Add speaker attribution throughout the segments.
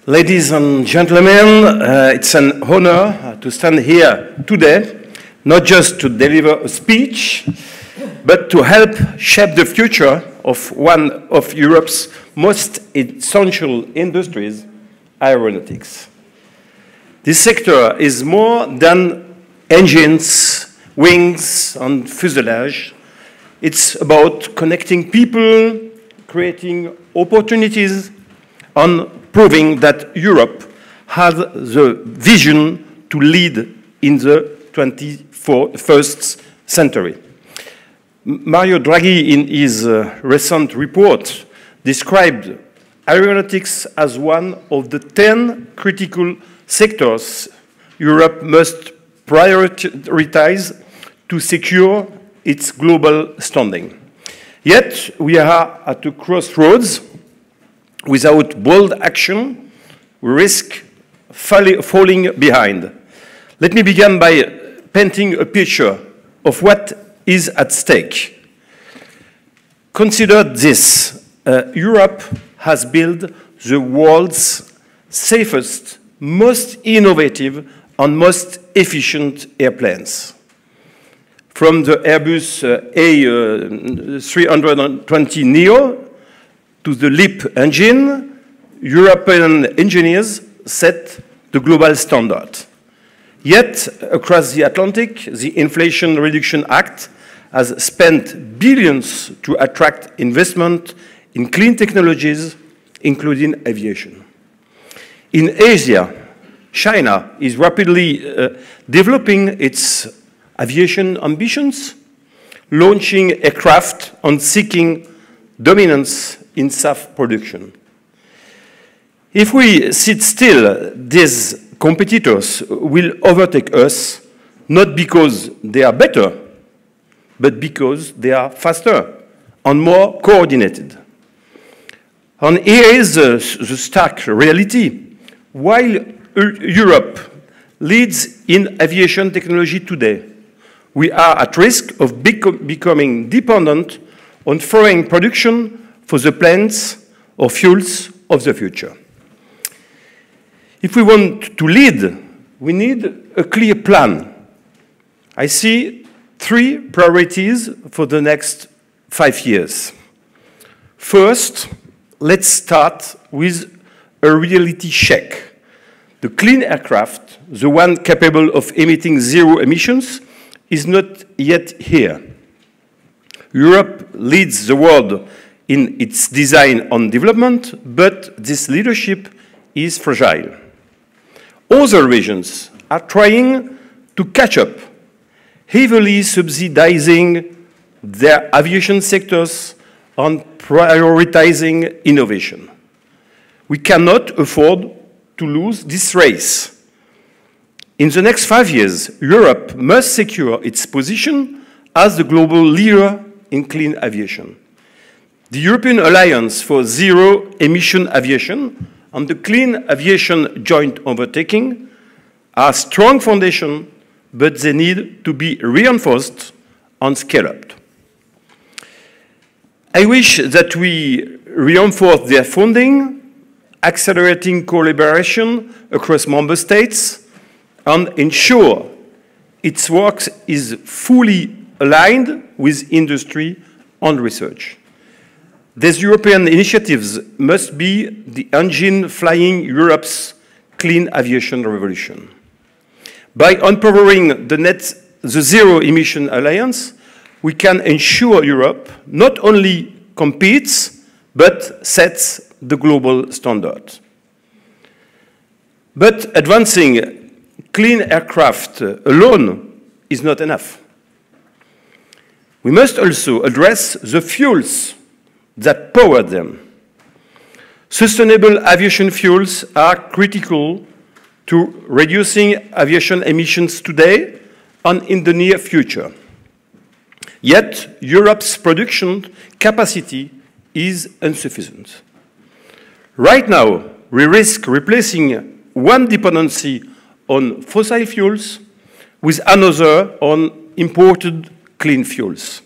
Speaker 1: Ladies and gentlemen, it's an honor to stand here today, not just to deliver a speech, but to help shape the future of one of Europe's most essential industries, aeronautics. This sector is more than engines, wings, and fuselage. It's about connecting people, creating opportunities, and proving that Europe has the vision to lead in the 21st century. Mario Draghi, in his recent report, described aeronautics as one of the 10 critical sectors Europe must prioritize to secure its global standing. Yet, we are at a crossroads. Without bold action, we risk falling behind. Let me begin by painting a picture of what is at stake. Consider this. Europe has built the world's safest, most innovative, and most efficient airplanes. From the Airbus A320neo to the LEAP engine, European engineers set the global standard. Yet, across the Atlantic, the Inflation Reduction Act has spent billions to attract investment in clean technologies, including aviation. In Asia, China is rapidly developing its aviation ambitions, launching aircraft and seeking dominance in SAF production. If we sit still, these competitors will overtake us, not because they are better, but because they are faster and more coordinated. And here is the stark reality. While Europe leads in aviation technology today, we are at risk of becoming dependent on foreign production for the planes or fuels of the future. If we want to lead, we need a clear plan. I see 3 priorities for the next 5 years. First, let's start with a reality check. The clean aircraft, the one capable of emitting 0 emissions, is not yet here. Europe leads the world in its design and development, but this leadership is fragile. Other regions are trying to catch up, heavily subsidizing their aviation sectors and prioritizing innovation. We cannot afford to lose this race. In the next 5 years, Europe must secure its position as the global leader in clean aviation. The European Alliance for Zero-Emission Aviation and the Clean Aviation Joint Overtaking are strong foundations, but they need to be reinforced and scaled up. I wish that we reinforce their funding, accelerating collaboration across member states, and ensure its work is fully aligned with industry and research. These European initiatives must be the engine flying Europe's clean aviation revolution. By empowering the Zero Emission Alliance, we can ensure Europe not only competes, but sets the global standard. But advancing clean aircraft alone is not enough. We must also address the fuels that power them. Sustainable aviation fuels are critical to reducing aviation emissions today and in the near future. Yet, Europe's production capacity is insufficient. Right now, we risk replacing one dependency on fossil fuels with another on imported clean fuels.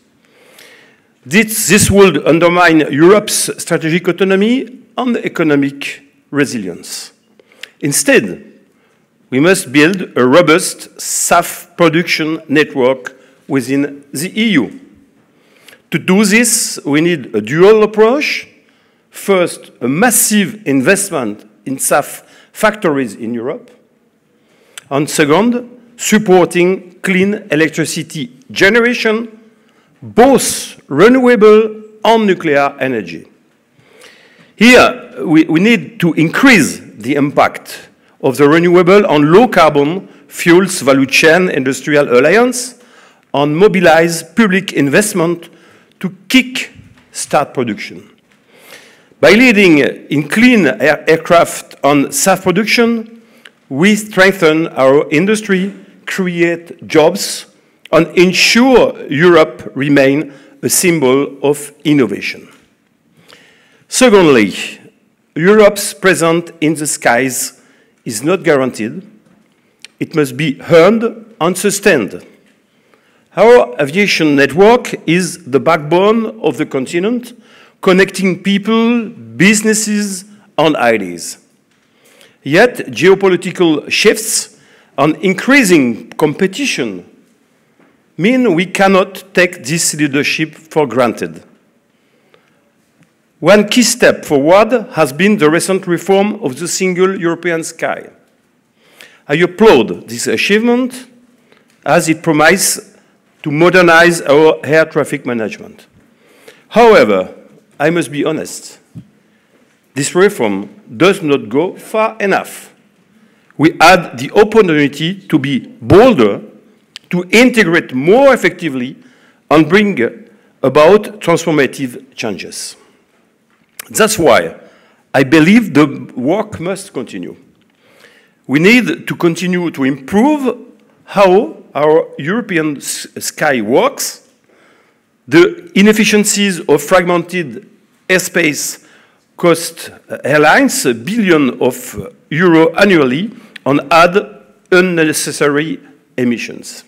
Speaker 1: This would undermine Europe's strategic autonomy and economic resilience. Instead, we must build a robust SAF production network within the EU. To do this, we need a dual approach. First, a massive investment in SAF factories in Europe. And second, supporting clean electricity generation, both renewable and nuclear energy. Here, we need to increase the impact of the renewable and low-carbon fuels value chain industrial alliance and mobilize public investment to kick-start production. By leading in clean aircraft and SAF production, we strengthen our industry, create jobs, and ensure Europe remains a symbol of innovation. Secondly, Europe's presence in the skies is not guaranteed. It must be earned and sustained. Our aviation network is the backbone of the continent, connecting people, businesses, and ideas. Yet, geopolitical shifts and increasing competition mean we cannot take this leadership for granted. One key step forward has been the recent reform of the single European sky. I applaud this achievement as it promises to modernize our air traffic management. However, I must be honest, this reform does not go far enough. We had the opportunity to be bolder, to integrate more effectively, and bring about transformative changes. That's why I believe the work must continue. We need to continue to improve how our European sky works. The inefficiencies of fragmented airspace cost airlines €1 billion annually and add unnecessary emissions.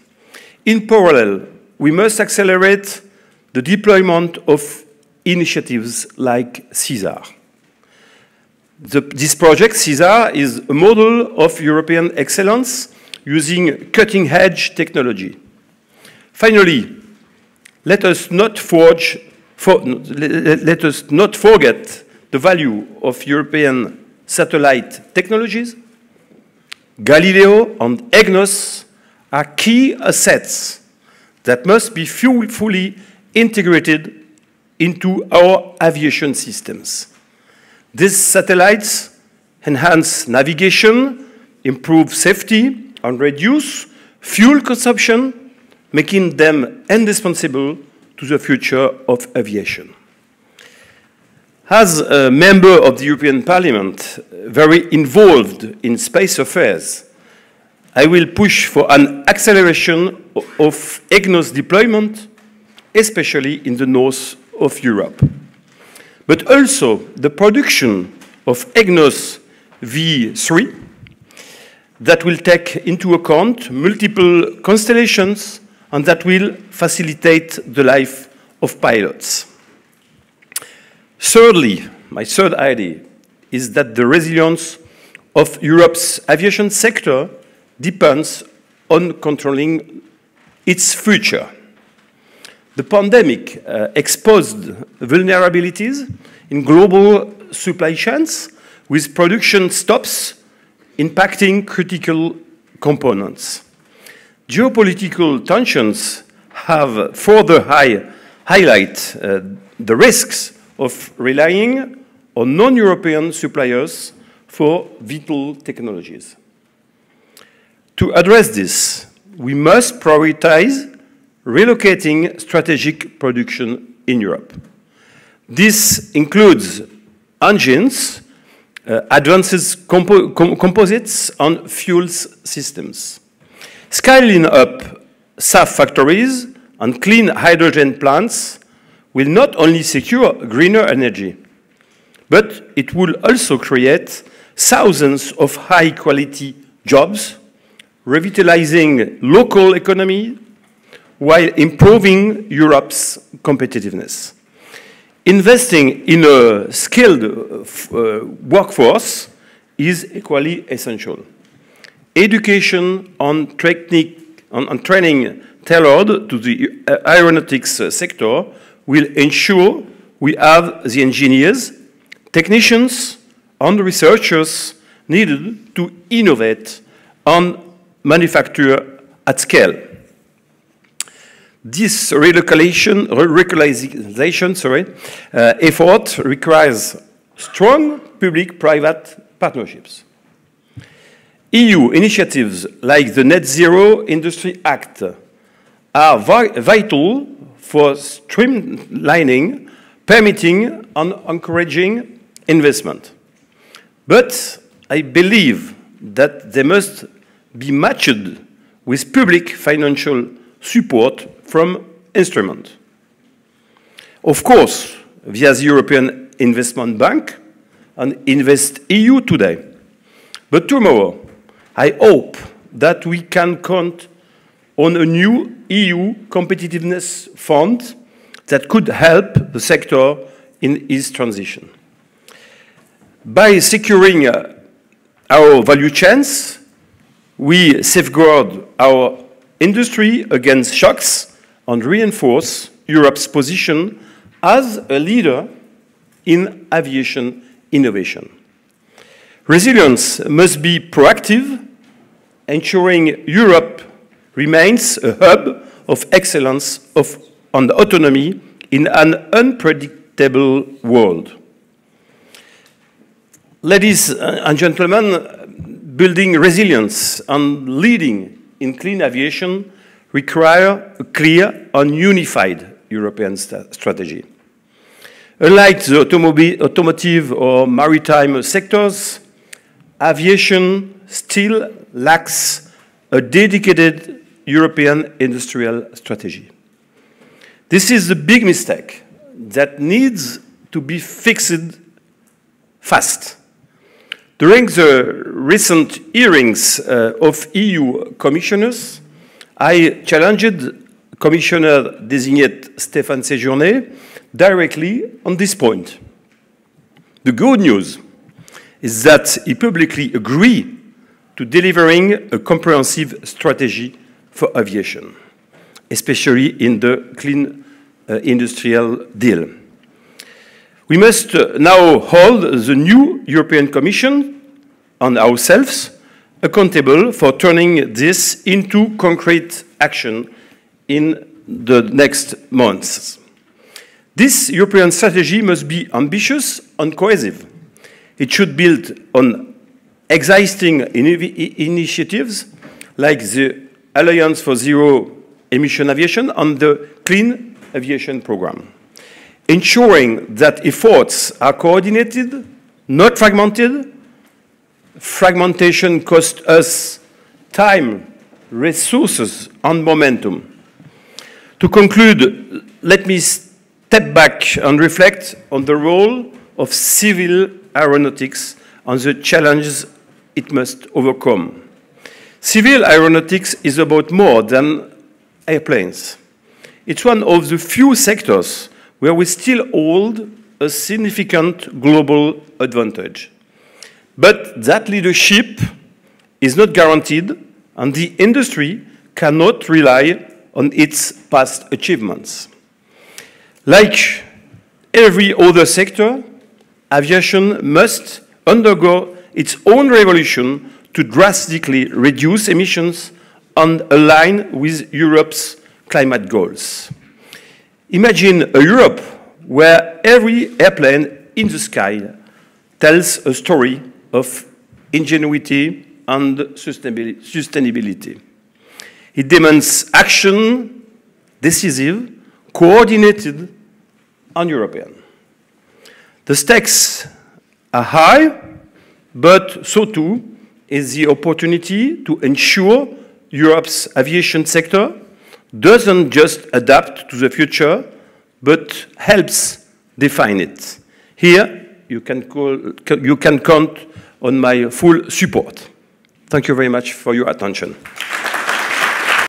Speaker 1: In parallel, we must accelerate the deployment of initiatives like CESAR. This project, CESAR, is a model of European excellence using cutting-edge technology. Finally, let us not forget the value of European satellite technologies. Galileo and EGNOS are key assets that must be fully integrated into our aviation systems. These satellites enhance navigation, improve safety, and reduce fuel consumption, making them indispensable to the future of aviation. As a member of the European Parliament, very involved in space affairs, I will push for an acceleration of EGNOS deployment, especially in the north of Europe. But also the production of EGNOS V3 that will take into account multiple constellations and that will facilitate the life of pilots. Thirdly, my third idea is that the resilience of Europe's aviation sector depends on controlling its future. The pandemic exposed vulnerabilities in global supply chains, with production stops impacting critical components. Geopolitical tensions have further highlighted the risks of relying on non-European suppliers for vital technologies. To address this, we must prioritize relocating strategic production in Europe. This includes engines, advanced composites, and fuels systems. Scaling up SAF factories and clean hydrogen plants will not only secure greener energy, but it will also create thousands of high-quality jobs, revitalizing local economy while improving Europe's competitiveness. Investing in a skilled workforce is equally essential. Education on training tailored to the aeronautics sector will ensure we have the engineers, technicians, and researchers needed to innovate and manufacture at scale. This relocalization effort requires strong public-private partnerships. EU initiatives like the Net Zero Industry Act are vital for streamlining, permitting, and encouraging investment. But I believe that they must be matched with public financial support from instruments. Of course, via the European Investment Bank and InvestEU today. But tomorrow, I hope that we can count on a new EU competitiveness fund that could help the sector in its transition. By securing our value chains, we safeguard our industry against shocks and reinforce Europe's position as a leader in aviation innovation. Resilience must be proactive, ensuring Europe remains a hub of excellence and autonomy in an unpredictable world. Ladies and gentlemen, building resilience and leading in clean aviation require a clear and unified European strategy. Unlike the automotive or maritime sectors, aviation still lacks a dedicated European industrial strategy. This is a big mistake that needs to be fixed fast. During the recent hearings of EU commissioners, I challenged Commissioner-designate Stéphane Séjourné directly on this point. The good news is that he publicly agreed to delivering a comprehensive strategy for aviation, especially in the Clean Industrial Deal. We must now hold the new European Commission and ourselves accountable for turning this into concrete action in the next months. This European strategy must be ambitious and cohesive. It should build on existing initiatives like the Alliance for Zero Emission Aviation and the Clean Aviation Programme, ensuring that efforts are coordinated, not fragmented. Fragmentation costs us time, resources, and momentum. To conclude, let me step back and reflect on the role of civil aeronautics and the challenges it must overcome. Civil aeronautics is about more than airplanes. It's one of the few sectors where we still hold a significant global advantage. But that leadership is not guaranteed, and the industry cannot rely on its past achievements. Like every other sector, aviation must undergo its own revolution to drastically reduce emissions and align with Europe's climate goals. Imagine a Europe where every airplane in the sky tells a story of ingenuity and sustainability. It demands action, decisive, coordinated, and European. The stakes are high, but so too is the opportunity to ensure Europe's aviation sector doesn't just adapt to the future, but helps define it. Here, you can count on my full support. Thank you very much for your attention.